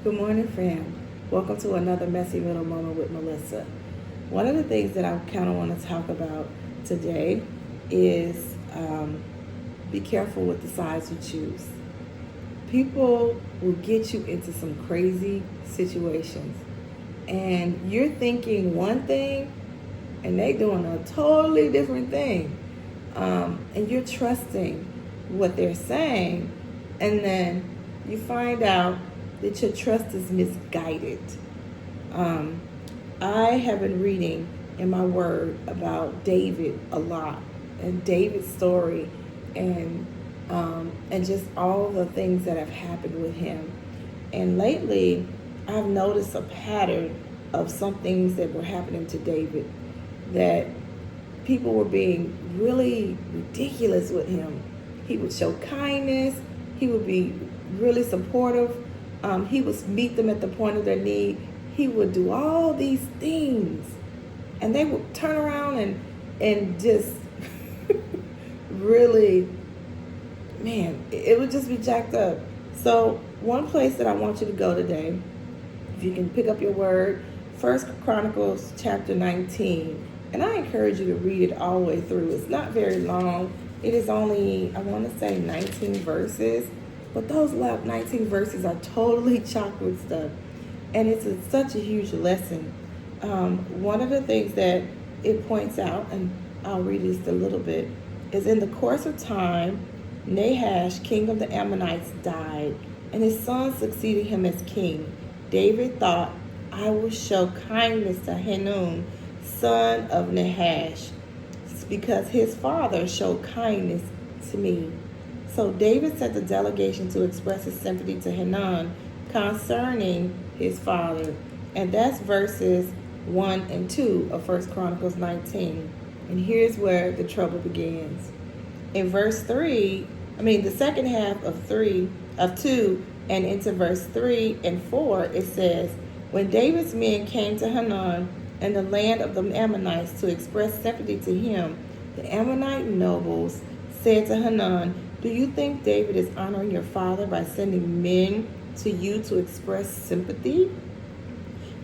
Good morning, fam. Welcome to another Messy Middle Moment with Melissa. One of the things that I kind of want to talk about today is be careful with the sides you choose. People will get you into some crazy situations, and you're thinking one thing, and they doing a totally different thing, and you're trusting what they're saying, and then you find out that your trust is misguided. Um, I have been reading in my word about David a lot, and David's story, and just all the things that have happened with him. And lately, I've noticed a pattern of some things that were happening to David, that people were being really ridiculous with him. He would show kindness. He would be really supportive. He would meet them at the point of their need. He would do all these things, and they would turn around and just really, man, it would just be jacked up. So one place that I want you to go today, if you can pick up your word, First Chronicles chapter 19, and I encourage you to read it all the way through. It's not very long. It is only, I want to say, 19 verses. But those 19 verses are totally chock with stuff. And it's such a huge lesson. One of the things that it points out, and I'll read just a little bit, is in the course of time, Nahash, king of the Ammonites, died, and his son succeeded him as king. David thought, I will show kindness to Hanun, son of Nahash, because his father showed kindness to me. So David sent a delegation to express his sympathy to Hanun concerning his father. And that's verses 1 and 2 of 1 Chronicles 19. And here's where the trouble begins. In verse 3, the second half of 2, and into verse 3 and 4, it says, when David's men came to Hanun and the land of the Ammonites to express sympathy to him, the Ammonite nobles said to Hanun, do you think David is honoring your father by sending men to you to express sympathy?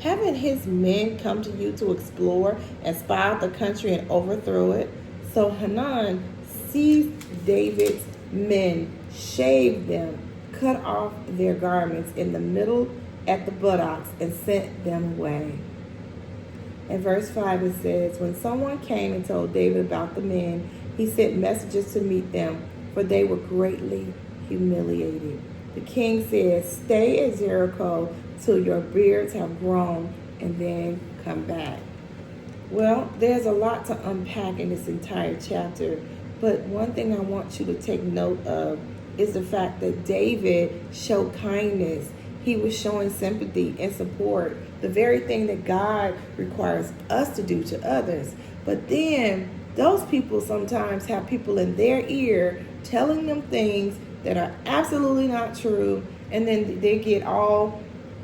Haven't his men come to you to explore and spy out the country and overthrow it? So Hanun seized David's men, shaved them, cut off their garments in the middle at the buttocks, and sent them away. In verse 5 it says, when someone came and told David about the men, he sent messengers to meet them, for they were greatly humiliated. The king said, stay at Jericho till your beards have grown, and then come back. Well, there's a lot to unpack in this entire chapter, but one thing I want you to take note of is the fact that David showed kindness. He was showing sympathy and support, the very thing that God requires us to do to others. But then those people sometimes have people in their ear telling them things that are absolutely not true, and then they get all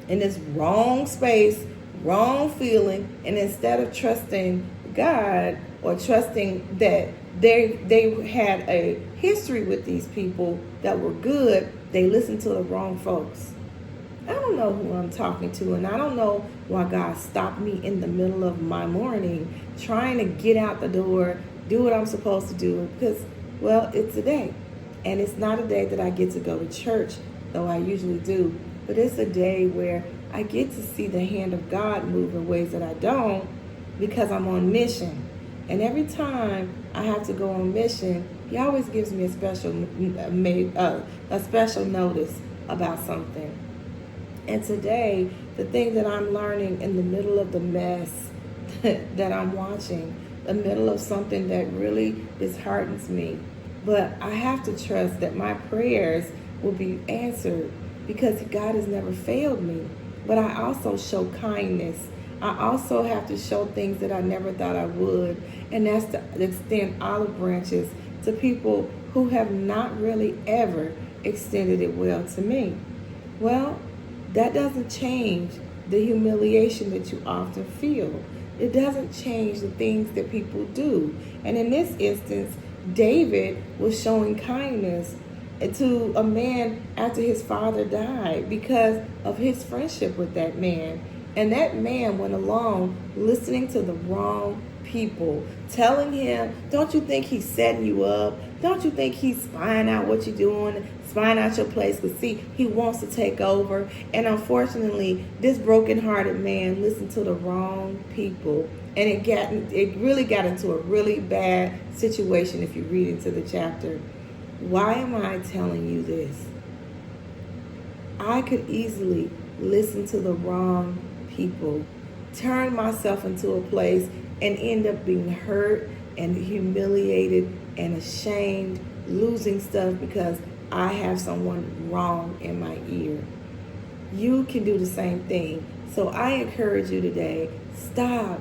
in this wrong space, wrong feeling, and instead of trusting God or trusting that they had a history with these people that were good, they listened to the wrong folks. I don't know who I'm talking to, and I don't know why God stopped me in the middle of my morning trying to get out the door, do what I'm supposed to do, because, well, it's a day. And it's not a day that I get to go to church, though I usually do, but it's a day where I get to see the hand of God move in ways that I don't, because I'm on mission. And every time I have to go on mission, He always gives me a special notice about something. And today, the thing that I'm learning in the middle of the mess that I'm watching, the middle of something that really disheartens me, but I have to trust that my prayers will be answered, because God has never failed me. But I also show kindness. I also have to show things that I never thought I would, and that's to extend olive branches to people who have not really ever extended it well to me. Well, that doesn't change the humiliation that you often feel. It doesn't change the things that people do. And in this instance, David was showing kindness, to a man after his father died because of his friendship with that man. And that man went along listening to the wrong people, telling him, don't you think he's setting you up? Don't you think he's spying out what you're doing, spying out your place? Because see, he wants to take over. And unfortunately, this broken-hearted man listened to the wrong people. And it really got into a really bad situation if you read into the chapter. Why am I telling you this? I could easily listen to the wrong people, turn myself into a place and end up being hurt and humiliated and ashamed, losing stuff because I have someone wrong in my ear. You can do the same thing. So I encourage you today, stop.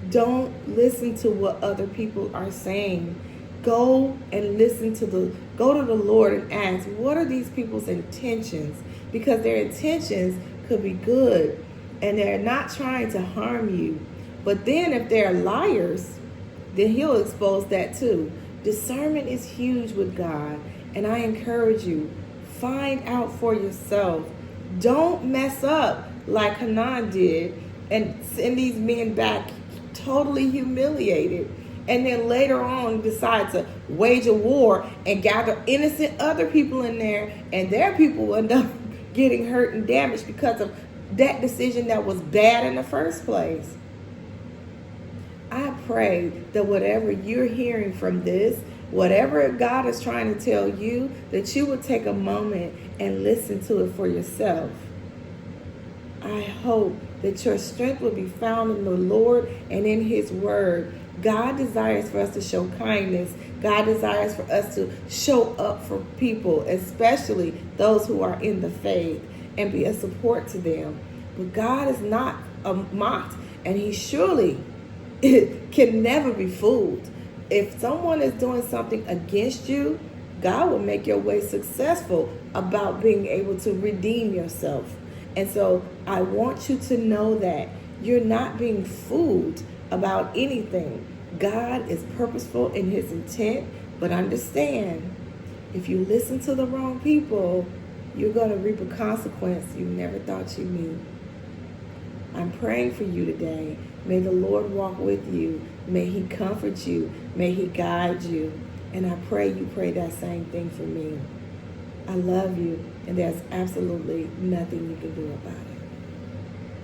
Don't listen to what other people are saying. Go and go to the Lord and ask, what are these people's intentions? Because their intentions could be good and they're not trying to harm you. But then if they're liars, then he'll expose that too. Discernment is huge with God. And I encourage you, find out for yourself. Don't mess up like Hanan did and send these men back totally humiliated. And then later on decide to wage a war and gather innocent other people in there. And their people will end up getting hurt and damaged because of that decision that was bad in the first place. I pray that whatever you're hearing from this, whatever God is trying to tell you, that you will take a moment and listen to it for yourself. I hope that your strength will be found in the Lord and in his word. God desires for us to show kindness. God desires for us to show up for people, especially those who are in the faith, and be a support to them. But God is not mocked, and he surely can never be fooled. If someone is doing something against you, God will make your way successful about being able to redeem yourself. And so I want you to know that you're not being fooled about anything. God is purposeful in his intent, but understand, if you listen to the wrong people, you're going to reap a consequence you never thought you knew. I'm praying for you today. May the Lord walk with you. May he comfort you. May he guide you. And I pray you pray that same thing for me. I love you, and there's absolutely nothing you can do about it.